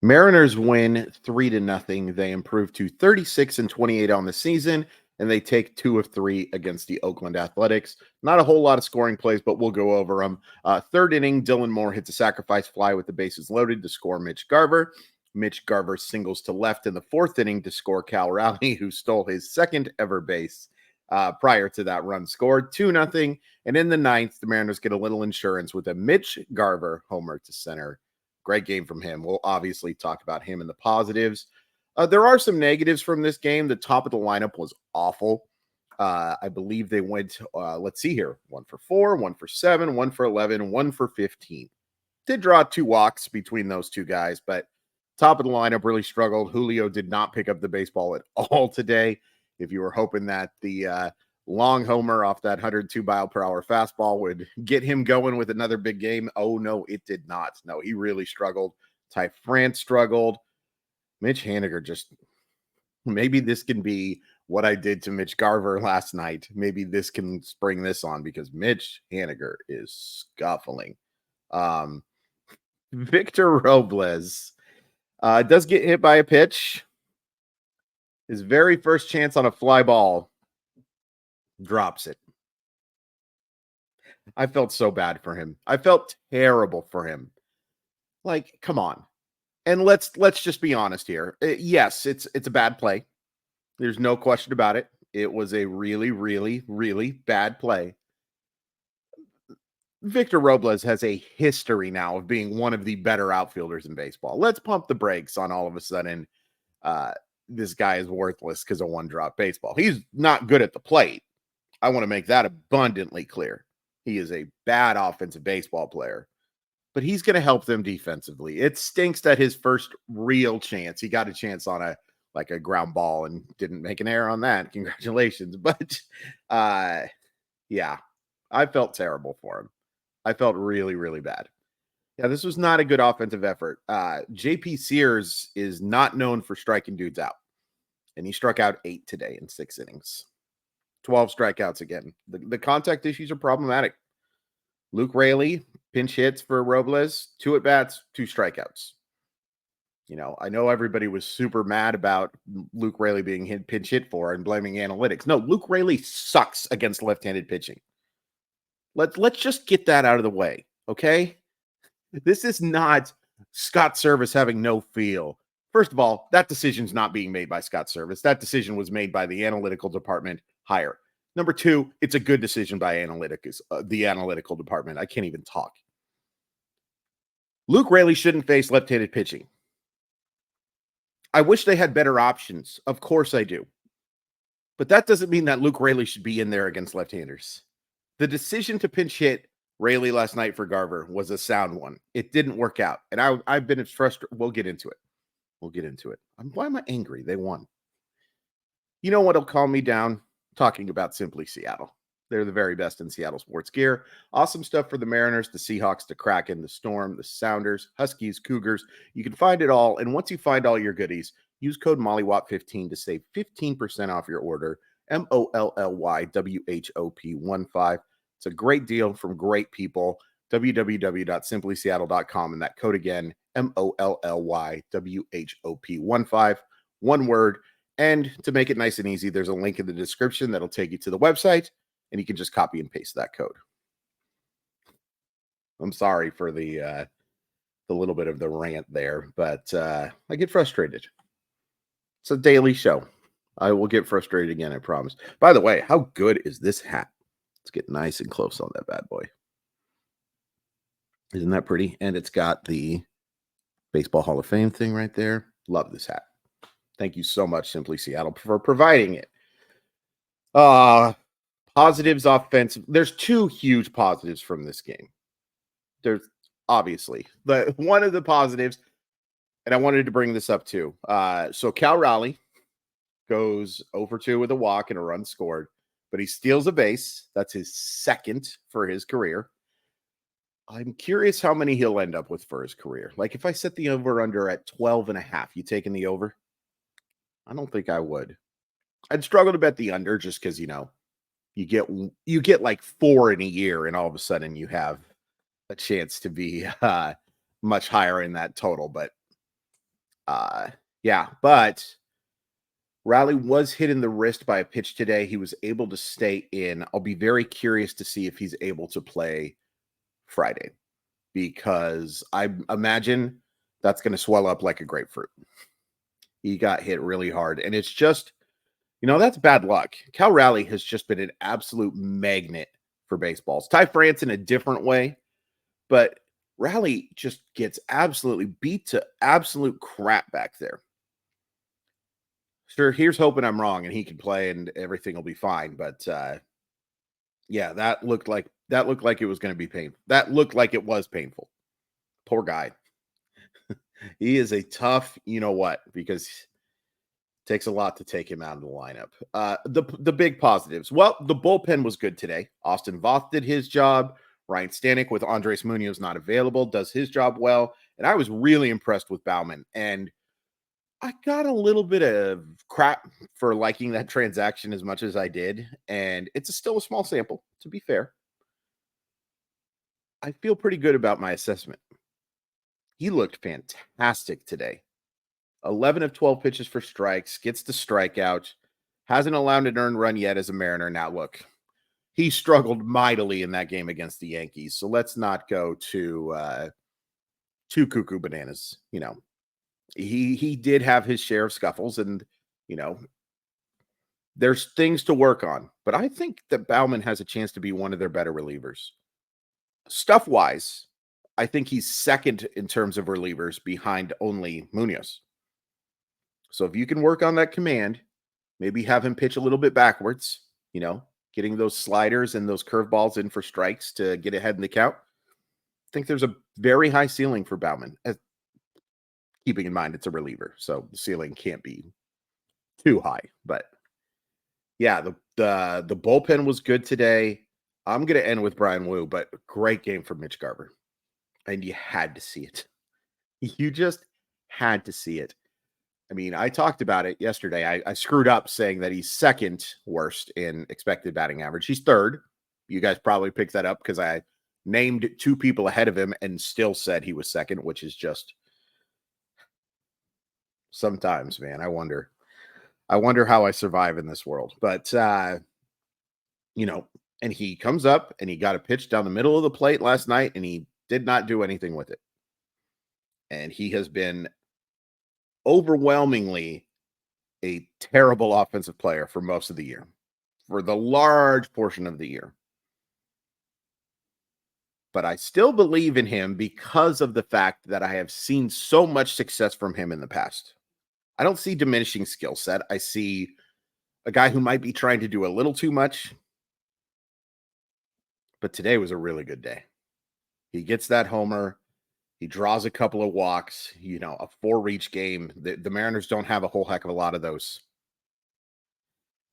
Mariners win 3-0. They improve to 36-28 on the season, and they take 2 of 3 against the Oakland Athletics. Not a whole lot of scoring plays, but we'll go over them. Third inning, Dylan Moore hits a sacrifice fly with the bases loaded to score Mitch Garver. Mitch Garver singles to left in the fourth inning to score Cal Raleigh, who stole his second ever base prior to that run scored. 2-0. And in the ninth, the Mariners get a little insurance with a Mitch Garver homer to center. Great game from him. We'll obviously talk about him in the positives. There are some negatives from this game. The top of the lineup was awful. I believe they went, let's see here, 1 for 4, 1 for 7, 1 for 11, 1 for 15. Did draw 2 walks between those two guys, but top of the lineup really struggled. Julio did not pick up the baseball at all today. If you were hoping that the long homer off that 102 mile per hour fastball would get him going with another big game. Oh, no, it did not. No, he really struggled. Ty France struggled. Mitch Haniger just, maybe this can be what I did to Mitch Garver last night. Maybe this can spring this on because Mitch Haniger is scuffling. Victor Robles does get hit by a pitch. His very first chance on a fly ball, drops it. I felt so bad for him. I felt terrible for him. Like, come on. And let's just be honest here. Yes, it's a bad play. There's no question about it. It was a really, really, really bad play. Victor Robles has a history now of being one of the better outfielders in baseball. Let's pump the brakes on all of a sudden. This guy is worthless because of one drop baseball. He's not good at the plate. I want to make that abundantly clear. He is a bad offensive baseball player, but he's going to help them defensively. It stinks that his first real chance, he got a chance on a ground ball and didn't make an error on that. Congratulations. But yeah, I felt terrible for him. I felt really, really bad. Yeah, this was not a good offensive effort. JP Sears is not known for striking dudes out, and he struck out 8 today in 6 innings. 12 strikeouts again. The contact issues are problematic. Luke Raley, pinch hits for Robles, 2 at-bats, 2 strikeouts. You know, I know everybody was super mad about Luke Raley being pinch hit for and blaming analytics. No, Luke Raley sucks against left-handed pitching. Let's just get that out of the way, okay? This is not Scott Service having no feel. First of all, that decision's not being made by Scott Service. That decision was made by the analytical department higher. Number 2, it's a good decision by the analytical department. I can't even talk. Luke Raley shouldn't face left-handed pitching. I wish they had better options. Of course I do. But that doesn't mean that Luke Raley should be in there against left-handers. The decision to pinch hit Raley last night for Garver was a sound one. It didn't work out. And I've been frustrated. We'll get into it. Why am I angry? They won. You know what'll calm me down? Talking about Simply Seattle. They're the very best in Seattle sports gear. Awesome stuff for the Mariners, the Seahawks, the Kraken, the Storm, the Sounders, Huskies, Cougars. You can find it all. And once you find all your goodies, use code MOLLYWOP15 to save 15% off your order. MOLLYWHOP15. It's a great deal from great people. www.simplyseattle.com. And that code again, MOLLYWHOP15. One word. And to make it nice and easy, there's a link in the description that'll take you to the website, and you can just copy and paste that code. I'm sorry for the little bit of the rant there, but I get frustrated. It's a daily show. I will get frustrated again, I promise. By the way, how good is this hat? Let's get nice and close on that bad boy. Isn't that pretty? And it's got the Baseball Hall of Fame thing right there. Love this hat. Thank you so much, Simply Seattle, for providing it. Positives offensive. There's 2 huge positives from this game. There's obviously one of the positives, and I wanted to bring this up too. So Cal Raleigh goes over 2 with a walk and a run scored, but he steals a base. That's his second for his career. I'm curious how many he'll end up with for his career. Like if I set the over under at 12.5, you taking the over? I don't think I would. I'd struggle to bet the under just because, you know, you get like 4 in a year and all of a sudden you have a chance to be much higher in that total. But Uh, yeah, but Riley was hit in the wrist by a pitch today. He was able to stay in. I'll be very curious to see if he's able to play Friday because I imagine that's going to swell up like a grapefruit. He got hit really hard, and it's just, that's bad luck. Cal Raleigh has just been an absolute magnet for baseballs. Ty France in a different way, but Raleigh just gets absolutely beat to absolute crap back there. Sure, here's hoping I'm wrong and he can play and everything will be fine. But yeah, that looked like it was going to be painful. That looked like it was painful. Poor guy. He is a tough, because it takes a lot to take him out of the lineup. The big positives. Well, the bullpen was good today. Austin Voth did his job. Ryan Stanek with Andres Munoz not available does his job well. And I was really impressed with Bauman. And I got a little bit of crap for liking that transaction as much as I did. And it's still a small sample, to be fair. I feel pretty good about my assessment. He looked fantastic today. 11 of 12 pitches for strikes, gets the strikeout, hasn't allowed an earned run yet as a Mariner. Now, look, he struggled mightily in that game against the Yankees. So let's not go too cuckoo bananas. He did have his share of scuffles, and there's things to work on. But I think that Bauman has a chance to be one of their better relievers. Stuff wise, I think he's second in terms of relievers behind only Munoz. So if you can work on that command, maybe have him pitch a little bit backwards, getting those sliders and those curveballs in for strikes to get ahead in the count. I think there's a very high ceiling for Bauman, keeping in mind it's a reliever, so the ceiling can't be too high. But yeah, the bullpen was good today. I'm going to end with Bryan Woo, but great game for Mitch Garver. And you had to see it. You just had to see it. I mean, I talked about it yesterday. I screwed up saying that he's second worst in expected batting average. He's third. You guys probably picked that up because I named two people ahead of him and still said he was second, which is just sometimes, man. I wonder how I survive in this world. But and he comes up and he got a pitch down the middle of the plate last night and he did not do anything with it. And he has been overwhelmingly a terrible offensive player for most of the year, for the large portion of the year. But I still believe in him because of the fact that I have seen so much success from him in the past. I don't see diminishing skill set. I see a guy who might be trying to do a little too much. But today was a really good day. He gets that homer. He draws a couple of walks, a 4-reach game. The Mariners don't have a whole heck of a lot of those.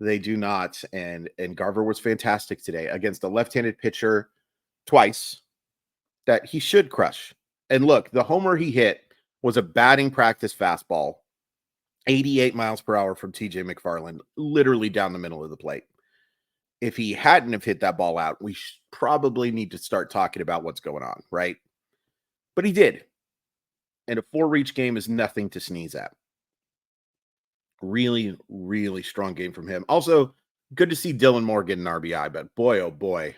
They do not. And Garver was fantastic today against a left-handed pitcher twice that he should crush. And look, the homer he hit was a batting practice fastball, 88 miles per hour from TJ McFarland, literally down the middle of the plate. If he hadn't have hit that ball out, we probably need to start talking about what's going on, right? But he did. And a 4-reach game is nothing to sneeze at. Really, really strong game from him. Also, good to see Dylan Moore get an RBI, but boy, oh boy,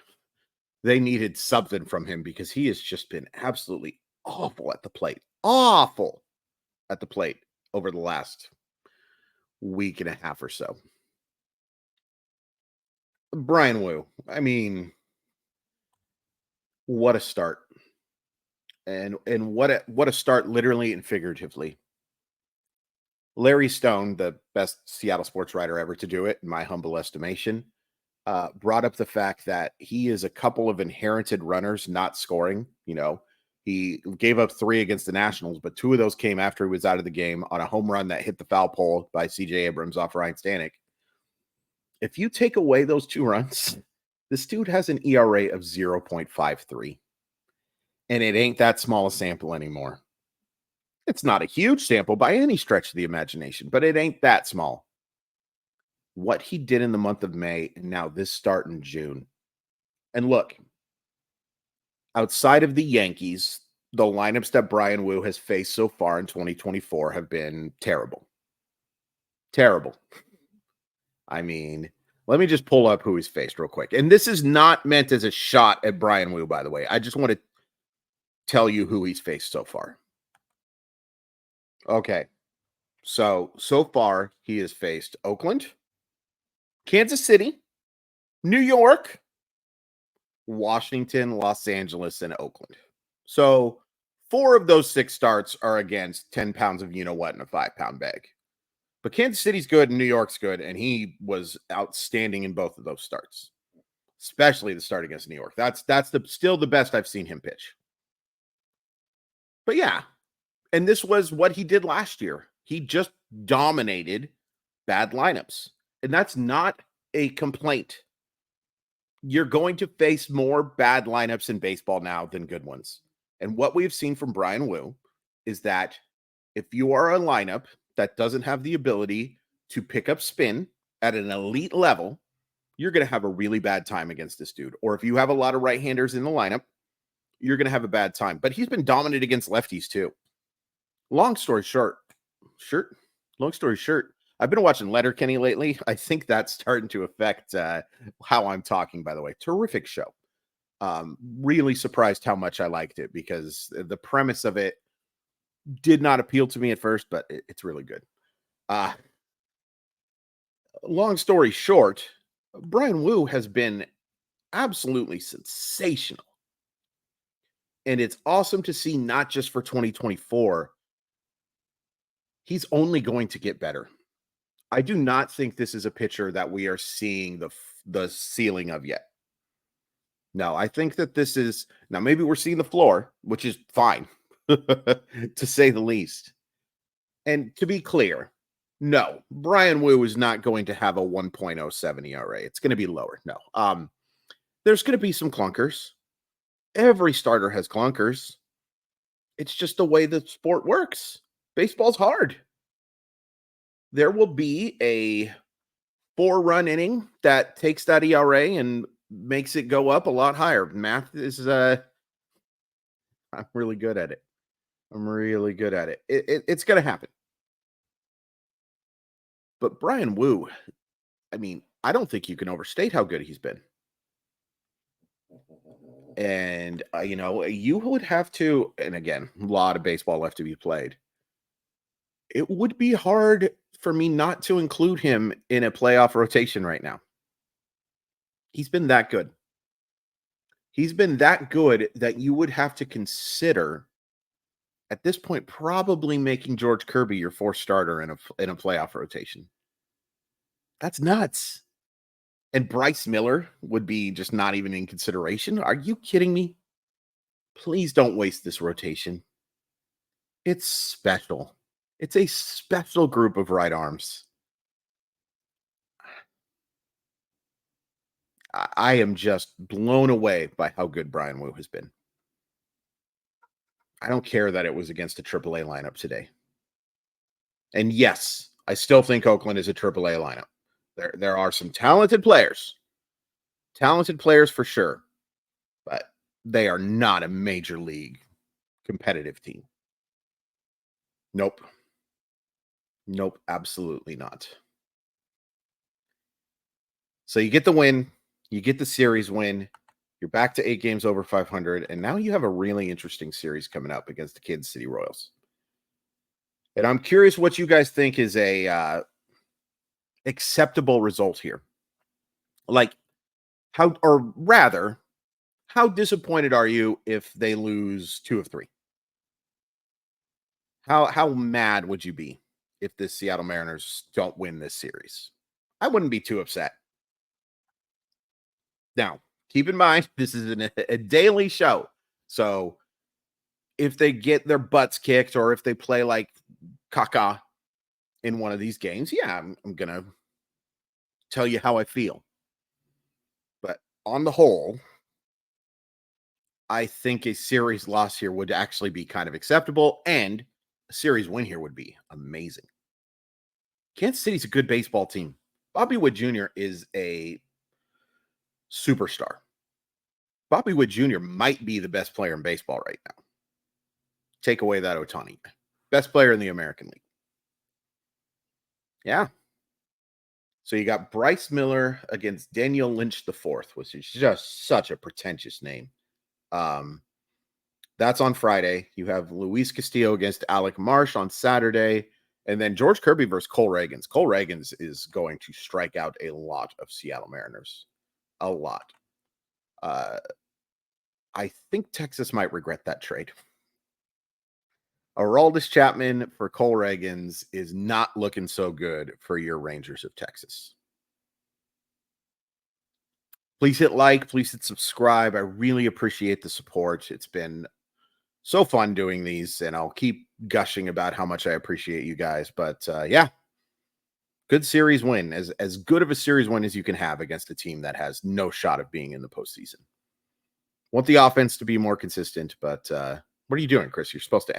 they needed something from him because he has just been absolutely awful at the plate. Awful at the plate over the last week and a half or so. Bryan Woo, I mean, what a start. And what a start literally and figuratively. Larry Stone, the best Seattle sports writer ever to do it, in my humble estimation, brought up the fact that he is a couple of inherited runners not scoring. He gave up 3 against the Nationals, but 2 of those came after he was out of the game on a home run that hit the foul pole by CJ Abrams off Ryan Stanek. If you take away those 2 runs, this dude has an ERA of 0.53. And it ain't that small a sample anymore. It's not a huge sample by any stretch of the imagination, but it ain't that small. What he did in the month of May and now this start in June. And look, outside of the Yankees, the lineups that Bryan Woo has faced so far in 2024 have been terrible. Terrible. I mean, let me just pull up who he's faced real quick. And this is not meant as a shot at Bryan Woo, by the way. I just want to tell you who he's faced so far. Okay. So far, he has faced Oakland, Kansas City, New York, Washington, Los Angeles, and Oakland. So 4 of those 6 starts are against 10 pounds of you-know-what in a 5-pound bag. But Kansas City's good and New York's good, and he was outstanding in both of those starts, especially the start against New York. That's still the best I've seen him pitch. But yeah, and this was what he did last year. He just dominated bad lineups, and that's not a complaint. You're going to face more bad lineups in baseball now than good ones. And what we've seen from Bryan Woo is that if you are a lineup that doesn't have the ability to pick up spin at an elite level, you're going to have a really bad time against this dude. Or if you have a lot of right-handers in the lineup, you're going to have a bad time. But he's been dominant against lefties too. Long story short, I've been watching Letterkenny lately. I think that's starting to affect how I'm talking, by the way. Terrific show. Really surprised how much I liked it because the premise of it did not appeal to me at first, but it's really good. Long story short, Bryan Woo has been absolutely sensational. And it's awesome to see, not just for 2024. He's only going to get better. I do not think this is a pitcher that we are seeing the ceiling of yet. No, I think that this is, now maybe we're seeing the floor, which is fine, to say the least. And to be clear, no, Bryan Woo is not going to have a 1.07 ERA. It's going to be lower. No. There's going to be some clunkers. Every starter has clunkers. It's just the way the sport works. Baseball's hard. There will be a 4-run inning that takes that ERA and makes it go up a lot higher. Math is, I'm really good at it. It's going to happen. But Bryan Woo, I mean, I don't think you can overstate how good he's been. And, you would have to, and again, a lot of baseball left to be played. It would be hard for me not to include him in a playoff rotation right now. He's been that good. He's been that good that you would have to consider, at this point, probably making George Kirby your 4th starter in a playoff rotation. That's nuts. And Bryce Miller would be just not even in consideration. Are you kidding me? Please don't waste this rotation. It's special. It's a special group of right arms. I am just blown away by how good Bryan Woo has been. I don't care that it was against a AAA lineup today. And yes, I still think Oakland is a AAA lineup. There are some talented players for sure, but they are not a major league competitive team. Nope, absolutely not. So you get the win, you get the series win, you're back to 8 games over 500, and now you have a really interesting series coming up against the Kansas City Royals. And I'm curious what you guys think is a acceptable result here. Like, how disappointed are you if they lose 2 of 3? How mad would you be if the Seattle Mariners don't win this series? I wouldn't be too upset. Now, keep in mind, this is a daily show. So if they get their butts kicked or if they play like caca in one of these games, yeah, I'm going to tell you how I feel. But on the whole, I think a series loss here would actually be kind of acceptable, and a series win here would be amazing. Kansas City's a good baseball team. Bobby Wood Jr. is a superstar. Bobby Wood Jr. might be the best player in baseball right now. Take away that Otani. Best player in the American League. Yeah. So you got Bryce Miller against Daniel Lynch the fourth, which is just such a pretentious name. Um, that's on Friday. You have Luis Castillo against Alec Marsh on Saturday, and then George Kirby versus Cole Reagans. Cole Reagans is going to strike out a lot of Seattle Mariners, a lot. I think Texas might regret that trade. Aroldis Chapman for Cole Reagans is not looking so good for your Rangers of Texas. Please hit like, please hit subscribe. I really appreciate the support. It's been so fun doing these, and I'll keep gushing about how much I appreciate you guys. But yeah, good series win. As good of a series win as you can have against a team that has no shot of being in the postseason. Want the offense to be more consistent, but what are you doing, Chris? You're supposed to end